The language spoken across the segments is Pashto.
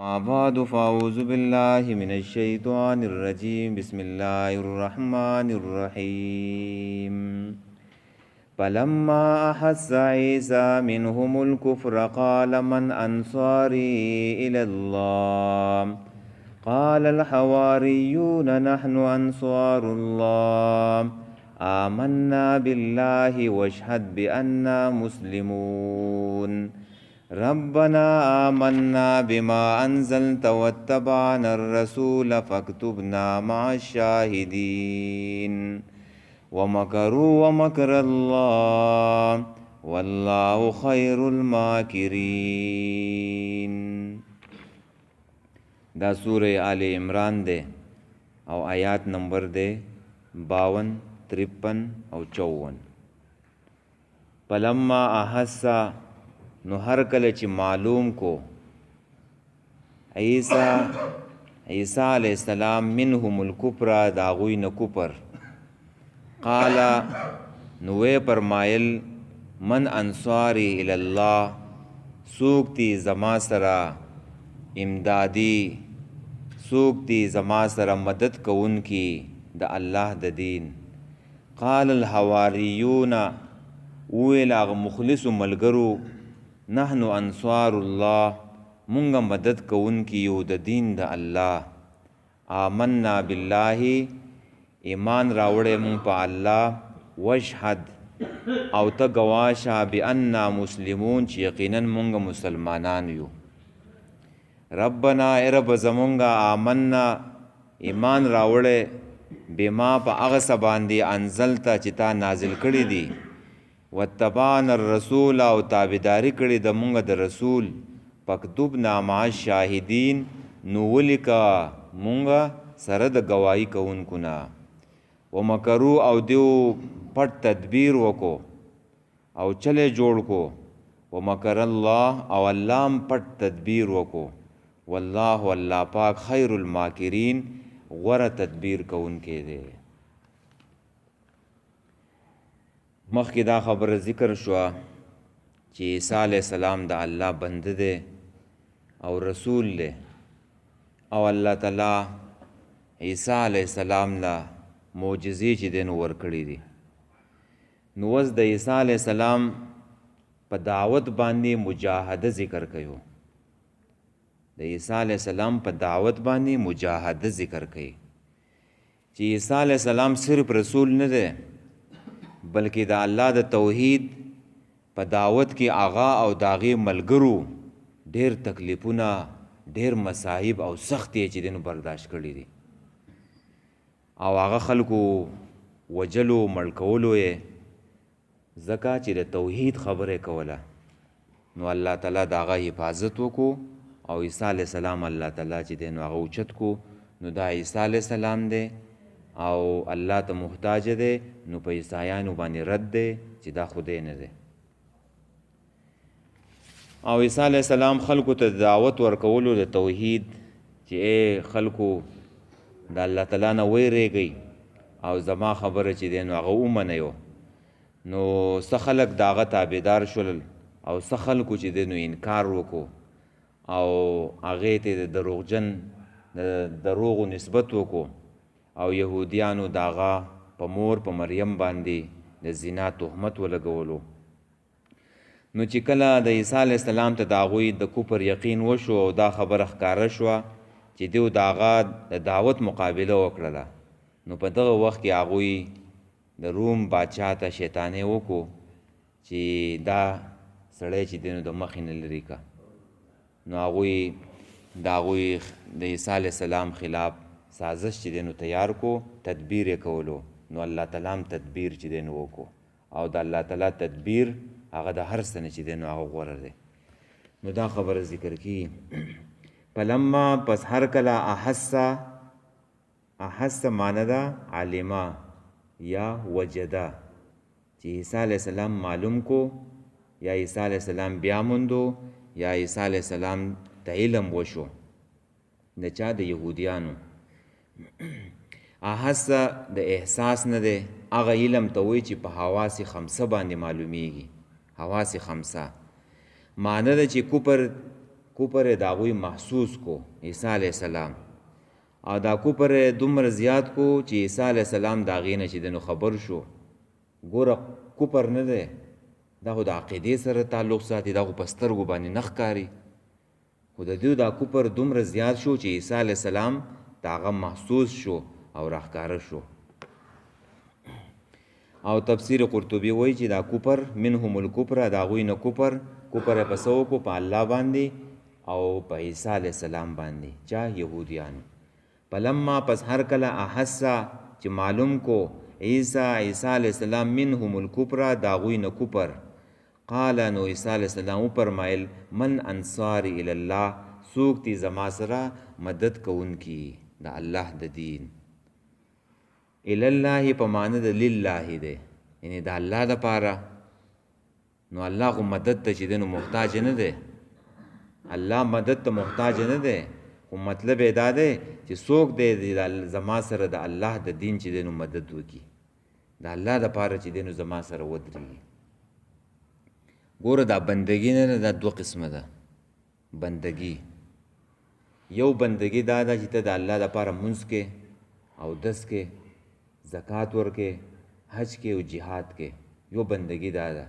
ما بعد فأعوذ بالله من الشيطان الرجيم بسم الله الرحمن الرحيم فلما أحس عيسى منهم الكفر قال من أنصاري إلى الله قال الحواريون نحن أنصار الله آمنا بالله واشهد بأننا مسلمون ربنا آمنا بما أنزلت واتبعنا الرسول فاكتبنا مع الشاهدين ومكروا ومكر الله والله خير الماكرين. دا سورة آل عمران دے او آیات نمبر دے 52 53 او 54. پلما احسا نو هر کله چې معلوم کو عیسی علیہ السلام منهم الکفر دا غوی نه کفر قال نو فرمایل من انصاری الی الله سوکتی زما سره امدادی سوکتی زما سره مدد کوونکی د الله د دین. قال الحواریون ویل هغه مخلص ملګرو نحن انصار الله مونږ مدد کوونکي یو د دین د الله. آمنا بالله ایمان راوړې مونږ په الله وشهد او ته ګواشه بأننا مسلمون چې یقینا مونږ مسلمانان یو. ربنا ای رب زمونږه آمنا ایمان راوړې بما په هغه څه باندې انزلته چې تا نازل کړي دي واتبعنا الرسول او تابعداري کړي د مونږ د رسول فاکتبنا مع الشاهدین نو ولیکه مونږ سره د گواهی کوونکو نه. ومکرو او دیو پټ تدبیر وکو او چلے جوړ کو. ومکر الله او الله پټ تدبیر وکو. والله الله پاک خیر الماکرین غوره تدبیر کوونکی دی. مخکې دا خبره ذکر شوه چې عیسی علیہ السلام د الله بنده دی او رسول دی او الله تعالی عیسی علیہ السلام له معجزې چې دی نو ورکړي دي. نو اوس د عیسی علیہ السلام په دعوت باندې مجاهده ذکر کوي. د عیسی علیہ السلام په دعوت باندې مجاهده ذکر کوي چې عیسی علیہ السلام صرف رسول نه دی بلکې د الله د توحید په دعوت کې آغا او داغي ملګرو ډېر تکلیفونه ډېر مصائب او سختي چې دینو برداشت کړي دي او هغه خلکو وجلو مړکولو یې ځکه چې د توحید خبره کوله. نو الله تعالی د هغه حفاظت وکړو او عیسی علیہ السلام الله تعالی چې دی نو هغه اوچت کو. نو دا عیسی علیہ السلام دی او الله ته محتاج دی نو په عیسایانو باندې رد دی چې دا خدای نه دی. او عیسی علیہ السلام خلکو ته دعوت ورکولو د توحید چې اے خلکو د الله تعالی نه ویریږئ او زما خبره چې دی نو هغه ومنئ. نو څه خلک د هغه تابعدار شول او څه خلکو چې دی نو انکار وکړو او هغې ته د دروغجن د دروغو نسبت وکړو او یهودیانو د هغه په مور په مریم باندې د زنا تهمت ولګولو. نو چې کله د عیسی علیہ السلام ته د هغوی د کفر یقین وشو او دا خبره ښکاره شوه چې دیو د هغه د دعوت مقابله وکړله نو په دغه وخت کې هغوی د روم بادشاه ته شیطانې وکړو چې دا سړی چې دی نو د مخې نه لرې که. نو هغوی د هغوی د عیسی علیہ السلام خلاف سازش چې دی نو تیار کو تدبیر یې کولو. نو الله تعالی هم تدبیر چې دی نو وکړو او د الله تعالی تدبیر هغه د هر څه نه چې دی نو هغه غوره دی. نو دا خبره ذکر کی پلما پس هر کله احس معنی ده علما یا وجده چې عیسی علیہ السلام معلوم کو یا عیسی علیہ السلام بیا موندو یا عیسی علیہ السلام ته علم وشو د چا د یهودیانو. احس د احساس نه دی هغه علم ته وایي چې په حواس خمسه باندې معلومیږي. حواس خمسه معنی ده چې کوپر د هغوی محسوس کو عیسی علیه السلام، او دا کوپر دومره زیات کو چې عیسی علیه السلام د هغې نه چې دی نو خبر شو. ګوره کوپر نه دی، دا خو د عقیدې سره تعلق ساتي، دا خو په سترګو باندې نه ښکاري، خو د دوی دا کوپر دومره زیات شو چې عیسی علیه السلام د هغه محسوس شو او راښکاره شو. او تفسیر قرطبي وایي چې دا کوپر منهم الکفر، د هغوی نه کوپر یې په څه وکړو؟ په الله باندې او په عیسی علیه السلام باندې. چا؟ یهودیانو. فلما پس هر کله احسا چې معلوم کو عیسی علیه السلام منهم الکفر، د هغوی نه کوپر، قال نو عیسی علیه السلام وفرمایل من انصاری الی الله، څوک دي زما سره مدد کوونکي د الله د دین. الی الله په معنی د لله دی، یعنی د الله دپاره. نو الله خو مدد ته چې دی نو محتاج نه دی، الله مدد ته محتاج نه دی، خو مطلب یې دا دی چې څوک دی زما سره د الله د دین چې دی نو مدد وکړي، د الله دپاره چې دی نو زما سره ودرېږي. ګوره دا بندګي نه ده، دا دوه قسمه ده بندګي. یو بندګي دا ده چې ته د الله دپاره مونځ کې، اودس کې، زکات ورکې، حج کې او جهاد کې، یو بندګي دا ده.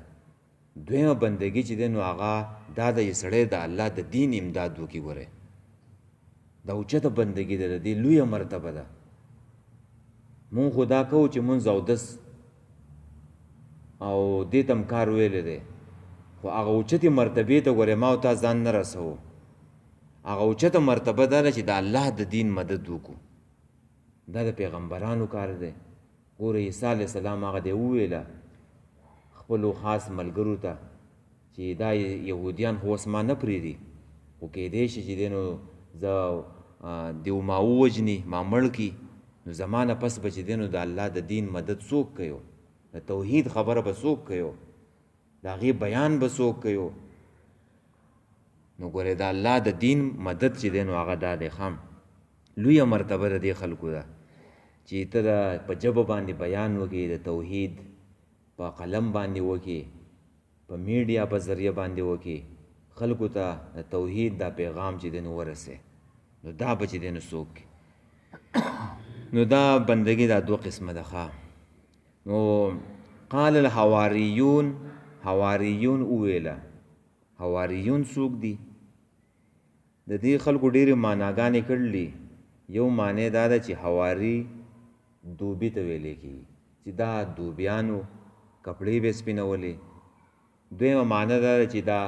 دویمه بندګي چې دی نو هغه دا ده چې سړی د الله د دین امداد وکړي. ګورې دا اوچته بندګي ده، د دې لویه مرتبه ده. مونږ خو دا کوو چې مونځ اودس او دې ته هم کار ویلی دی، خو هغه اوچتې مرتبې ته ګورې ما او تا ځان نه رسوو. هغه اوچته مرتبه دا ده چې د الله د دین مدد وکړو، دا د پیغمبرانو کار دی. ګوره عیسی علیه السلام هغه دی وویله خپلو خاص ملګرو ته چې دا یهودیان خو اوس ما نه پرېږدي، خو کیدی شي چې دی نو زه دیو ما ووجني، ما مړ کړي، نو زما نه پس به چې دی نو د الله د دین مدد څوک کوي؟ د توحید خبره به څوک کوي؟ د هغې بیان به څوک کوي؟ نو ګورې د الله د دین مدد چې دی نو هغه دا دی خام لویه مرتبه د دې خلکو ده چې ته په ژبه باندې بیان وکړې، د توحید په قلم باندې وکړې، په میډیا په ذریعه باندې وکړې، خلکو ته د توحید دا پیغام چې دی نو ورسې، نو دا به چې دی نو څوک نو دا بندګي دا دوه قسمه ده. نو قال الحواریون، حواریون وویله. حواریون څوک دي؟ د دې خلکو ډېرې معناګانې کړلي. یو معنی دا ده چې حواري دوبي ته ویلی کېږي، چې دا دوبیانو کپړې به سپینولې. دویمه معنی دا ده چې دا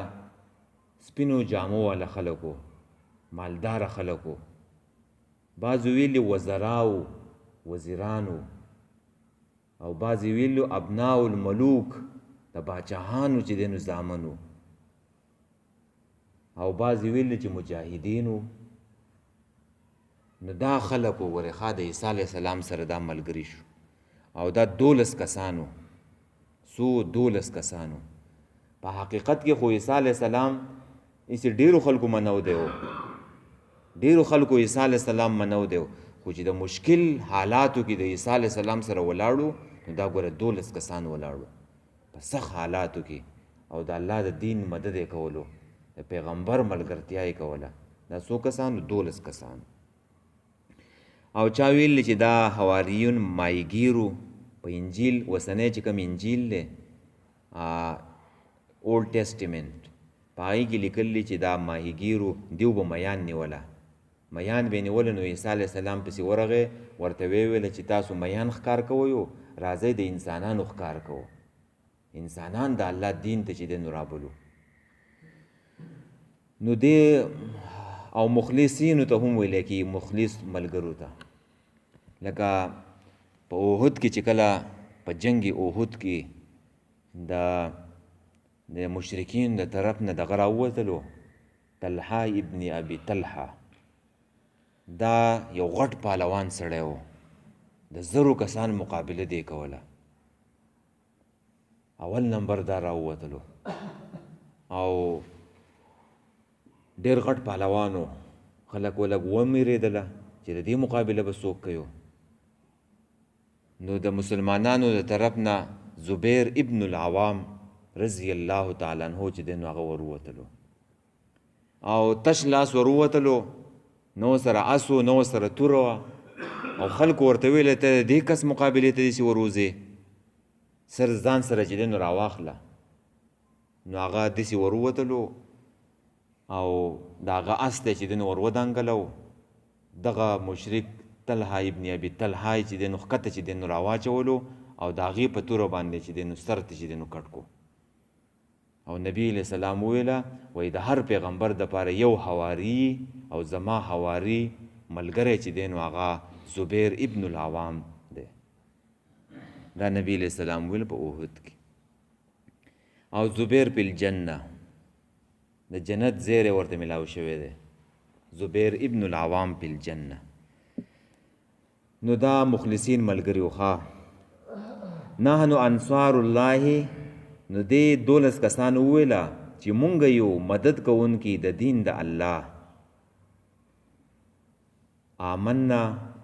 سپینو جامو والا خلکو، مالداره خلکو. بعضو ویلي وزراو، وزیرانو، او بعضې ویلو ابناء الملوک، د باچاهانو چې دی نو زامنو، او بعضې ویلي چې مجاهدینو. نو دا خلکو ورې ښه د عیسی علیه السلام سره دا ملګري شو، او دا 12 کسانو. څو 12 کسانو. په حقیقت کې خو عیسی علیه السلام ایسې ډېرو خلکو منو دی، ډېرو خلکو عیسی علیه السلام منو دی، خو چې د مشکل حالاتو کې د عیسی علیه السلام سره ولاړو، نو دا ګوره 12 کسان ولاړو په سخت حالاتو کې، او د الله د دین مدد یې کولو، د پیغمبر ملګرتیا یې کوله. دا څو کسانو؟ 12 کسانو. او چا ویل چې دا حواریون مایګیرو په انجیل، وسنی چې کوم انجیل دی اولډ ټیسټمنټ، په هغې کې لیکلي چې دا ماهیګیرو دیو به میان نیوله، میان به یې نیوله. نو عیسی علیه السلام پسې ورغی، ورته ویې ویله چې تاسو میان ښکار کوئ، راځئ د انسانانو ښکار کوو، انسانان د الله دین ته چې دی نو رابلو. نو دې او مخلصینو ته هم ویلی کېږي، مخلص ملګرو ته. لکه په احد کې چې کله په جنګ احد کې د مشرکین د طرف نه دغه راووتلو، طلحه ابن ابي طلحه، دا یو غټ پهلوان سړی و، د 1000 کسان مقابله دی کوله. اول نمبر دا راووتلو، او ډېر غټ پهلوان و. خلک ولږ ومېرېدله چې د دې مقابله به څوک کوي. نو د مسلمانانو د طرف نه زبیر ابن العوام رضی الله تعالی عنہ چې دی نو هغه وروتلو، او تش لاس وروتلو، نو سره اسو نو سره توره او خلکو ورته ویل ته د دې کس مقابلې ته داسې وروځې، سر ځان سره چې دی نو راواخله. نو هغه داسې وروتلو او د هغه اس دی چې دی نو ورودانګلو. دغه مشرک طلحه ابن ابي طلحه چې دی نو ښکته چې دی نو راواچولو او د هغې په توره باندې چې دی نو سر ته چې دی نو کټ کو. او نبی علیہ السلام ویله وایي د هر پیغمبر دپاره یو حواري او زما حواري ملګری چې دی نو هغه زبیر ابن العوام دی. دا نبی علیہ السلام ویل په احد کې. او زبیر په الجنه، د جنت زیری ورته ملاو شوی دی، زبیر ابن العوام په الجنه. نو دا مخلصین ملګري وخوا. نحنو انصار الله، نو دې 12 کسان وویله چې مونږ یو مدد کوونکي د دین د الله. آمنا،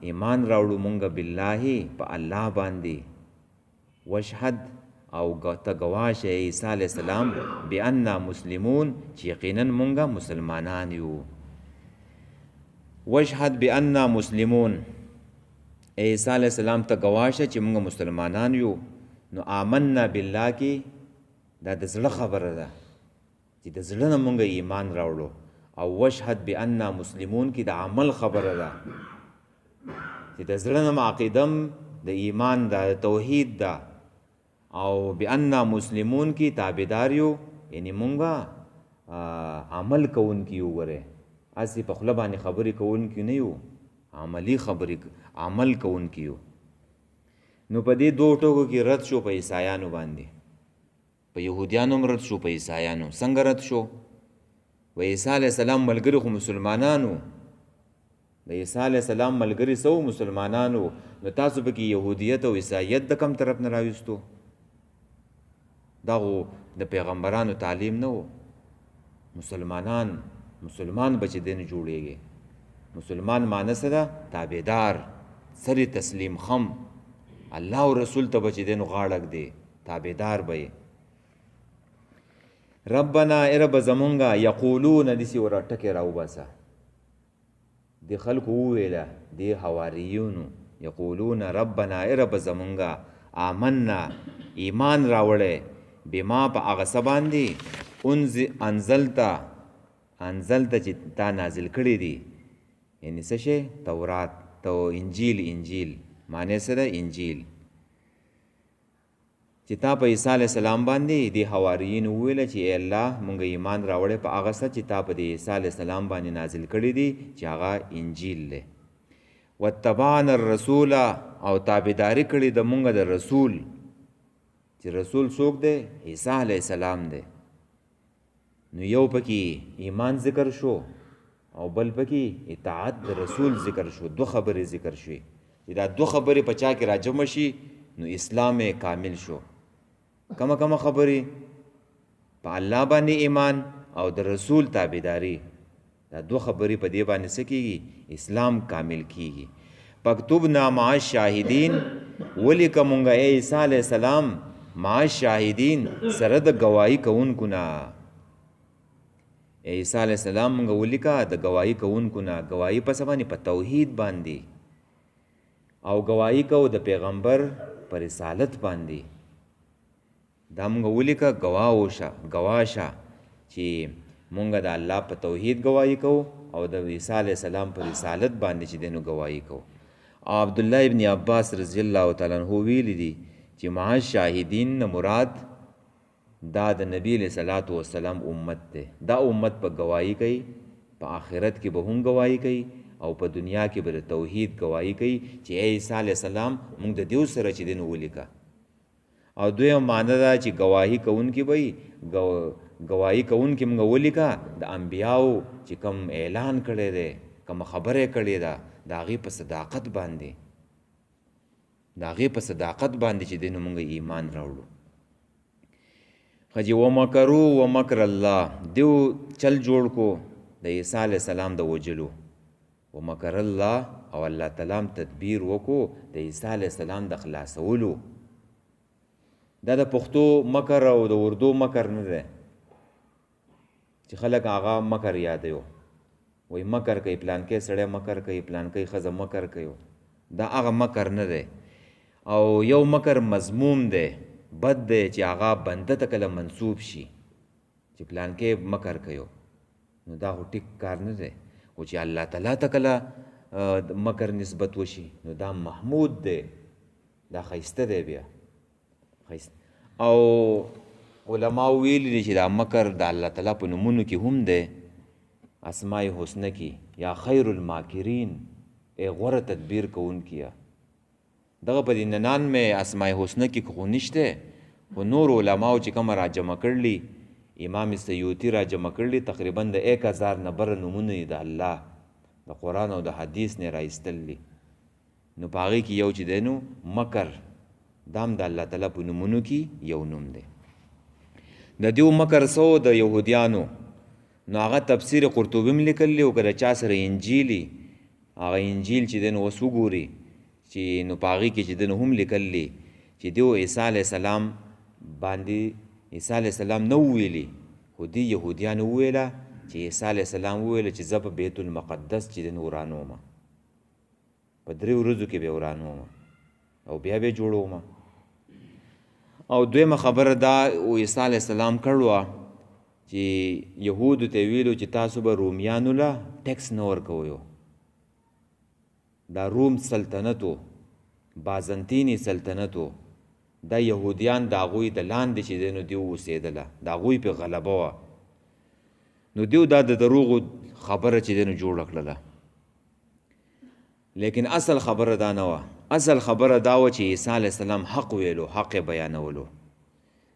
ایمان راوړو مونږ بالله په الله باندې. وشهد، او ته ګواه شې عیسی علیه السلام بأننا مسلمون، چې یقینا مونږ مسلمانان یو. وشهد بأننا مسلمون، عیسی علیه السلام ته ګواه شه چې مونږ مسلمانان یو. نو آمنا بالله کې دا د زړه خبره ده چې د زړه نه مونږ ایمان راوړو، او وشهد بأننا مسلمون کې د عمل خبره ده چې د زړه نه عقیدم د ایمان ده، د توحید ده. او بأننا مسلمون کې تابعدار یو، یعنی مونږه عمل کوونکي یو. ګوره هسې په خوله باندې خبرې کوونکي نه یو، عملي خبرې عمل کوونکي یو. نو په دې دوه ټکو کې رد شو په عیسایانو باندې. په یهودیانو هم رد شو، په عیسایانو. څنګه رد شو؟ و عیسی علیه السلام ملګري خو مسلمانانو، د عیسی علیه السلام ملګري سو مسلمانانو. نو تاسو پکې یهودیت او عیسایت د کم طرف نه راویستو؟ دا خو د پیغمبرانو تعلیم نه و. مسلمان به چې دی نه جوړېږي. مسلمان معنی څه ده؟ تابعدار، سر تسلیم خم، الله او رسول ته به چې دی نو غاړه ږدي، تابعدار به یې. ربنا ای رب زمونږه، یقولون داسې ور ټکې راوباسه، د خلکو وویله، د حواریونو، یقولون ربنا ای رب زمونږه، آمنا ایمان راوړی، بما په هغه څه باندې انزلته چې تا نازل کړي دي. یعنی څه شی؟ تورات، انجیل معنی څه ده؟ انجیل چې تا په عیسی علیه السلام باندې د حواریین وویله چې ای الله مونږ ایمان راوړی په هغه څه چې تا په د عیسی علیه السلام باندې نازل کړي دي چې هغه انجیل دی. واتبعنا الرسول، او تابعداري کړي د مونږ د رسول، چې رسول څوک دی؟ عیسی علیه السلام دی. نو یو پکې ایمان ذکر شو او بل پکې اطاعت د رسول ذکر شو. دو خبرې ذکر شوې چې دا دو خبرې په چا کې راجمع شي نو اسلام کامل شو. کمه خبرې؟ په الله باندې ایمان او د رسول تابعداري. دا دو خبرې په دې باندې څه کېږي؟ اسلام کامل کېږي. پکتبنا مع الشاهدین، ولیکه مونږه ای عیسی علیه السلام مع الشاهدین، سره د ګواهي کوونکو نه. عیسی علیه السلام مونږ ولیکه د ګواهي کوونکو نه. ګواهي په څه باندې؟ په توحید باندې. او ګواهي کو د پیغمبر پر رسالت باندې. دا مونږ ولیکه ګواه شه چې مونږ د الله په توحید ګواهي کو او د عیسی علیه السلام پر رسالت باندې چې دی نو ګواهي کو. عبدالله ابن عباس رضی الله تعالی عنہ ویلی دي چې مع الشاهدین نه مراد دا د نبی علیہ الصلوۃ والسلام امت دی. دا امت په ګواهي کوي، په آخرت کې به هم ګواهي کوي او په دنیا کې به د توحید ګواهي کوي چې ای عیسی علیه السلام مونږ د دیو سره چې دی نو ولیکه. او دویم معنی دا چې ګواهي کوونکي به ګواهي کوونکي مونږ ولیکه د انبیاو چې کوم اعلان کړی دی، کوم خبره کړې ده، د هغې په صداقت باندې چې دی نو مونږ ایمان راوړو. خجی ومکرو ومکر الله، دیو چل جوړ کو د عیسی علیه السلام د وجلو. ومکر الله، او الله تعالی تدبیر وکړو د عیسی علیه السلام د خلاصولو. دا د پښتو مکر او د اردو مکر نه دی چې خلک هغه مکر یادوي، وایي مکر کوي پلانکی سړی مکر کوي، پلانکی ښځه مکر کوي. دا هغه مکر نه دی. او یو مکر مضموم دی، بد دی، چې هغه بنده ته کله منسوب شي چې پلانکی مکر کوي، نو دا خو ټیک کار نه دی. خو چې الله تعالی ته کله مکر نسبت وشي نو دا محمود دی، دا ښایسته دی. بیا او علماء ویلي دي چې دا مکر د الله تعالی په نومونو کې هم دی، اسماء حسنه کې، یا خیر الماکرین، ای غوره تدبیر کوونکیه. دغه په دې 99 اسماء حسنه کې خو نشته، خو نور علماو چې کوم راجمع کړلي، امام سیوطي راجمع کړلي، تقریبا د 1000 نه بره نومونه د الله د قرآن او د حدیث نه رایستلي. نو په هغې کې یو چې دی نو مکر، دا هم د الله تعالی په نومونو کې یو نوم دی. د دیو مکر سو د یهودیانو، نو هغه تفسیر قرطبي هم لیکلی، او که د چا سره انجیلي، هغه انجیل چې دی نو اوس وګوري چې نو په هغې کې چې دی نو هم لیکلی چې دیو عیسی علیه السلام باندې عیسی علیه السلام نه وویلي، خو دې یهودیانو وویله چې عیسی علیه السلام وویله چې زه په بیت المقدس چې دی نو ورانومه، په 3 ورځو کې به ورانومه او بیا به جوړومه. او دویمه خبره دا عیسی علیه السلام کړوه چې یهودو ته ویلو چې تاسو به رومیانو له ټیکس نه ورکوئ. دا روم سلطنتو، بازنطیني سلطنتو، دا یهودیان د هغوی د لاندې چې دی نو دیو اوسېدله، د هغوی پې غلبه وه. نو دیو دا د دروغو خبره چې دی نو جوړه کړله. لیکن اصل خبره دا نه وه. اصل خبره دا وه چې عیسی علیه السلام حق ویلو، حق یې بیانولو،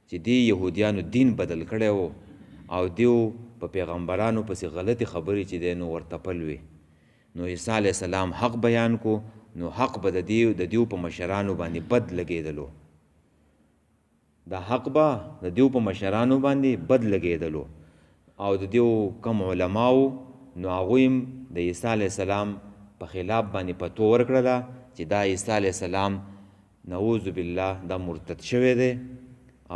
چې دی یهودیانو دین بدل کړی و او دیو په پیغمبرانو پسې غلطې خبرې چې دی نو ورتپل وي. نو عیسی علیه السلام حق بیان کو، نو حق به د دیو په مشرانو باندې بد لګېدلو، دا حق به د دیو په مشرانو باندې بد لګېدلو. او د دیو کم علماو نو هغوی هم د عیسی علیه السلام په خلاف باندې فتوا ورکړله چې دا عیسی علیه السلام نعوذ بالله دا مرتد شوی دی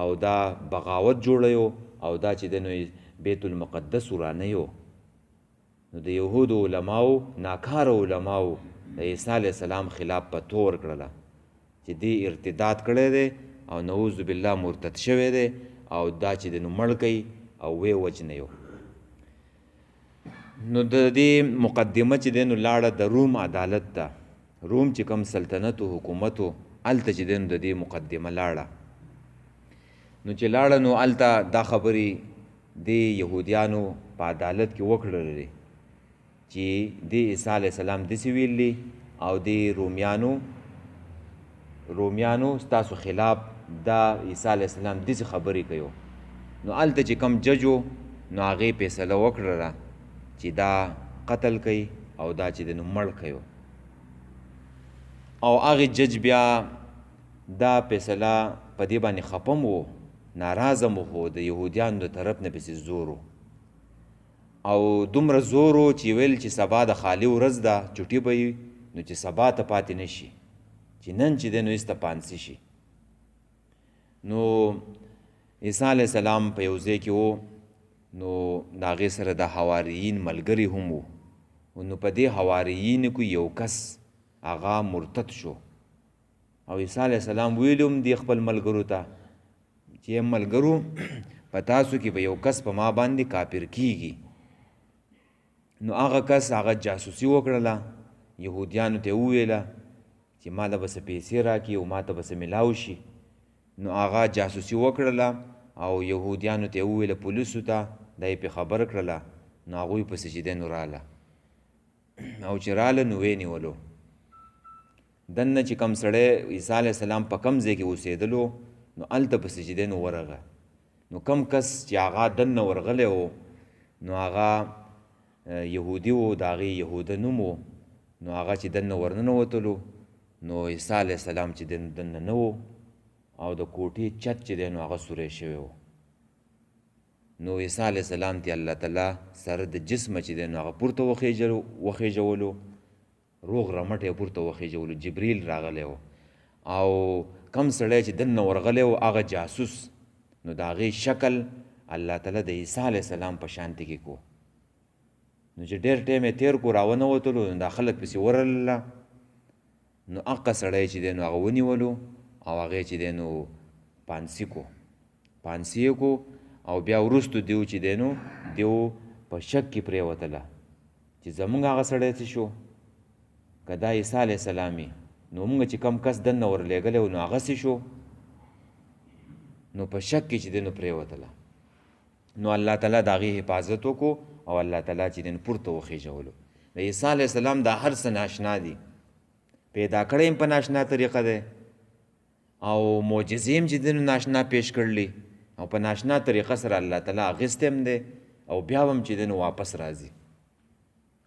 او دا بغاوت جوړیو او دا چې دی نو بیت المقدس ورانیو. نو د یهودو علماو، ناکاره علماو د عیسی علیه السلام خلاف فتوا ورکړله چې دی ارتداد کړی دی او نعوذ بالله مرتد شوی دی او دا چې دی نو مړ کوي او وی وجنیو. نو د دې مقدمه چې دی نو لاړه د روم عدالت ته، روم چې کوم سلطنت و حکومت و هلته چې دی نو د دې مقدمه لاړه. نو چې لاړه نو هلته دا خبرې د یهودیانو په عدالت کې وکړلې چې د عیسی علیه السلام داسې ویلي او د رومیانو ستاسو خلاف دا عیسی علیه السلام داسې خبرې کوي. نو هلته چې کوم جج و نو هغې فیصله وکړله چې دا قتل کوي او دا چې د نو مړ کوي. او هغې جج بیا دا فیصله په دې باندې خپم و، ناراضه مو، خو د یهودیانو د طرف نه پسې زور و او دومره زور و چې ویل چې سبا د خالي ورځ ده، چټي به وي، نو چې سبا ته پاتې نه شي، چې نن چې دی نو ایسته پانسي شي. نو عیسی علیه السلام په یو ځای کې و، نو د هغې سره د حواریین ملګري هم و. نو په دې حواریینو کې یو کس هغه مرتد شو او عیسی علیه السلام ویلي هم دې خپل ملګرو ته چې ملګرو په تاسو کې به یو کس په ما باندې کافر کیږي. نو هغه کس هغه جاسوسي وکړله، یهودیانو ته وویله چې ما له به څه پیسې راکړي او ما ته به څه میلاو شي. نو هغه جاسوسي وکړله او یهودیانو ته وویله، پولیسو ته دا یې پې خبر کړله. نو هغوی پسې چې دی نو راله او چې راله نو ویې نیولو. دننه چې کوم سړی عیسی علیه السلام په کوم ځای کې اوسېدلو نو هلته پسې چې دی نو ورغه. نو کم کس چې هغه دننه ورغلی و نو هغه یهودي و، د هغې یهوده نوم و. نو هغه چې دننه ورننوتلو نو عیسی علیه السلام چې دی نو دننه نه و او د کوټې چت چې دی نو هغه سوری شوی و. نو عیسی علیه السلام ته الله تعالی سره د جسمه چې دی نو هغه پورته وخیژولو، روغ رمټ یې پورته وخیژولو، جبریل راغلی و او کم سړی چې دننه ورغلی و هغه جاسوس، نو د هغې شکل الله تعالی د عیسی علیه السلام په شانتي کې کو. نو چې ډېر ټایم یې تېر کو راونه وتلو نو دا خلک پسې ورلله نو هغه سړی چې دی نو هغه ونیولو او هغې چې دی نو پانسي کو یې کو او بیا وروستو دیو چې دی نو دیو په شک کې پرېوتله چې زمونږ هغه سړی څه شو که دا عیسی علیه السلام نو مونږ چې کم کس دننه ورلېږلی و نو هغه څه شو نو په شک کې چې دی نو پرېوتله نو الله تعالی د هغې حفاظت وکړو او الله تعالی چې دی نو پورته وخېژولو. د عیسی علیه السلام دا هر څه ناشنا دي پیدا کړی هم په ناشنا طریقه دی او معجزې هم چې دی نو ناشنا پیش کړلي او په ناشنا طریقه سره الله تعالی اخیستی هم دی او بیا هم چې دی نو واپس راځي.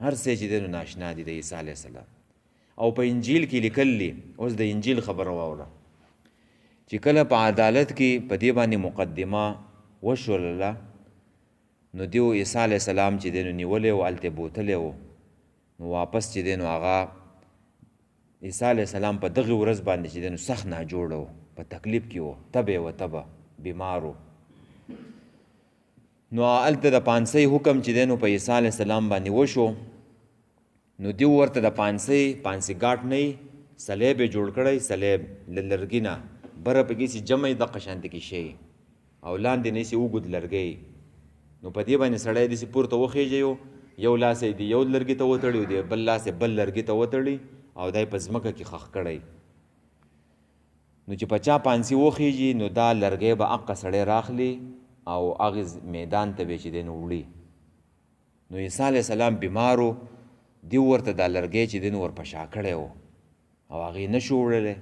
هر څه چې دی نو ناشنا دي د عیسی علیه السلام او په انجیل کې لیکلي. اوس د انجیل خبره واوره چې کله په عدالت کې په دې باندې مقدمه وشولله نو دیو عیسی علیه السلام چې دی نو نیولی و هلته بوتلی و نو واپس چې دی نو هغه عیسی علیه السلام په دغې ورځ باندې چې دی نو سخت ناجوړه و په تکلیف کې و تبه و تبه بیمار و نو هلته د پانسۍ حکم چې دی نو په عیسی علیه السلام باندې وشو نو دیو ورته د پانسۍ ګاټ نه سلیب یې جوړ کړی سلیب له لرګي نه بره پکې سي جمع یې دقه شانته کې شی او لاندې نه سي اوږد لرګی نو په دې باندې سړی داسې پورته وخېږي یو لاس یې د یو لرګي ته وتړي او د بل لاس یې بل لرګي ته وتړي او دا یې په ځمکه کې ښخ کړی نو چې په چا پانسي وخېږي نو دا لرګی به هغه سړی راخلي او هغې میدان ته به چې دی نو وړي. نو عیسی علیه السلام بیمارو دیو ورته دا لرګی چې دی نو ورپشا کړی و او هغې نه شو وړلی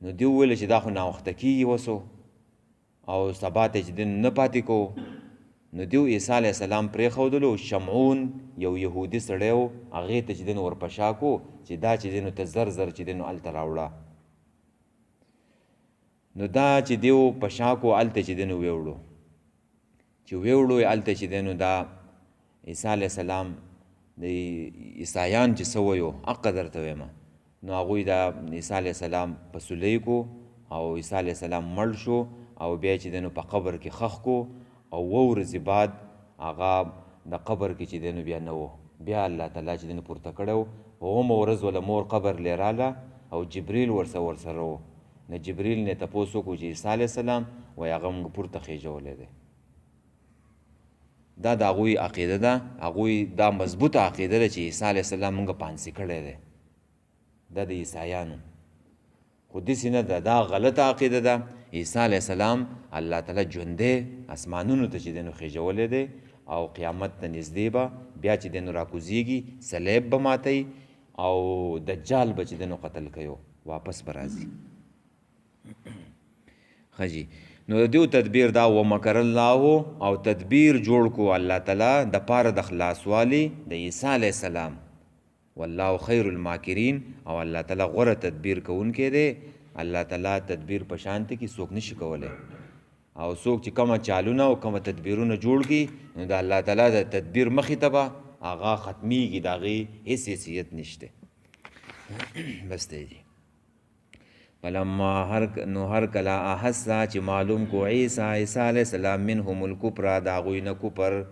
نو دیو ویله چې دا خو ناوخته کېږي وسو او سبا ته چې دی نه پاتې کو نو دیو عیسی علیه السلام پرېښودلو. شمعون یو یهودي سړی و هغې ته چې دی نو ورپشا کو چې دا چې دی نو ته زر زر چې دی نو هلته راوړه نو دا چې دیو پشا کو هلته چې دی نو ویوړو چې ویوړو یې هلته چې دی نو دا عیسی علیه السلام د عیسایان چې څه ویو حقه درته ویمه نو هغوی دا عیسی علیه السلام په سولی کو او عیسی علیه السلام مړ شو او بیا چې دی نو په قبر کې خښ کو او 2 ورځې بعد هغه د قبر کې چې دی نو بیا نه و بیا الله تعالی چې دی نو پورته کړی و. په 2مه ورځ وله مور قبر لیراله او جبریل ورسره و نو جبریل نه تپوس وکړو چې عیسی علیه السلام وایي هغه موږ پورته خېژولی دی. دا د هغوی عقیده ده هغوی دا مضبوطه عقیده ده چې عیسی علیه السلام موږ پانسي کړی دی دا د عیسایانو خو داسې نه ده دا غلطه عقیده ده. عیسی علیه السلام الله تعالی ژوندی اسمانونو ته چې دی نو خېژولی دی او قیامت ته نږدې به بیا چې دی نو راکوزیږي صلیب به ماتوي او دجال به چې دی نو قتل کوي واپس به راځي. ښه جي نو د دیو تدبیر دا ومکر الله او تدبیر جوړ کو الله تعالی د پاره د خلاصوالي د عیسی علیه السلام والله خیر الماکرین او الله تعالی غوره تدبیر کوونکی دی. الله تعالی تدبیر په شانته کې څوک نشي کولی او څوک چې کومه چالونه او کومه تدبیرونه جوړ کړي نو د الله تعالی د تدبیر مخې ته به هغه ختمیږي د هغې هېڅ حیثیت نشته. بس دی جي فلما هر کله احسا چې معلوم کو عیسی علیه السلام منهم الکفر د هغوی نه کفر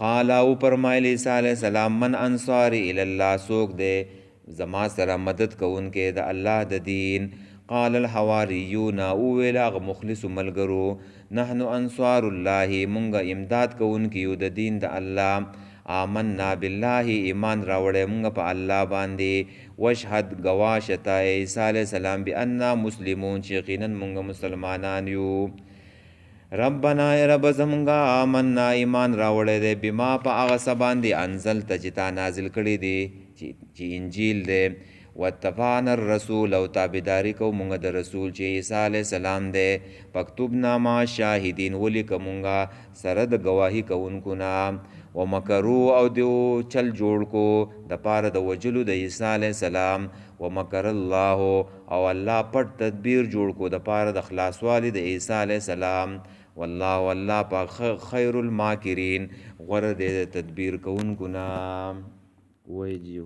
قال او فرمایل عیسی علیه السلام من انصار الی الله څوک دی زما سره مدد کوونکی د الله د دین قال الحواریون اوویل هغه مخلصو ملګرو نحن انصار الله مونږ امداد کوونکي یو د دین د الله آمنا بالله ایمان راوړی مونږ په الله باندې وشهد ګواشته عیسی علیه السلام بأننا مسلمون چې یقینا مونږ مسلمانان یو ربنا ای رب زمونږه آمنا ایمان راوړی دی بما په هغه څه باندې انزلته چې تا نازل کړی دی چې انجیل دی واتبعنا الرسول او تابعداري کو مونږ د رسول چې عیسی علیه السلام دی پکتبنا مع شاهدین ولیکه مونږه سره د ګواهي کوونکو نه ومکرو او دیو چل جوړ کو د پاره د وجلو د عیسی علیه السلام ومکر الله او الله پټ تدبیر جوړ کو د پاره د خلاصوالي د عیسی علیه السلام والله والله پاک خیر الماکرین غوره د تدبیر کوونکو نه وایي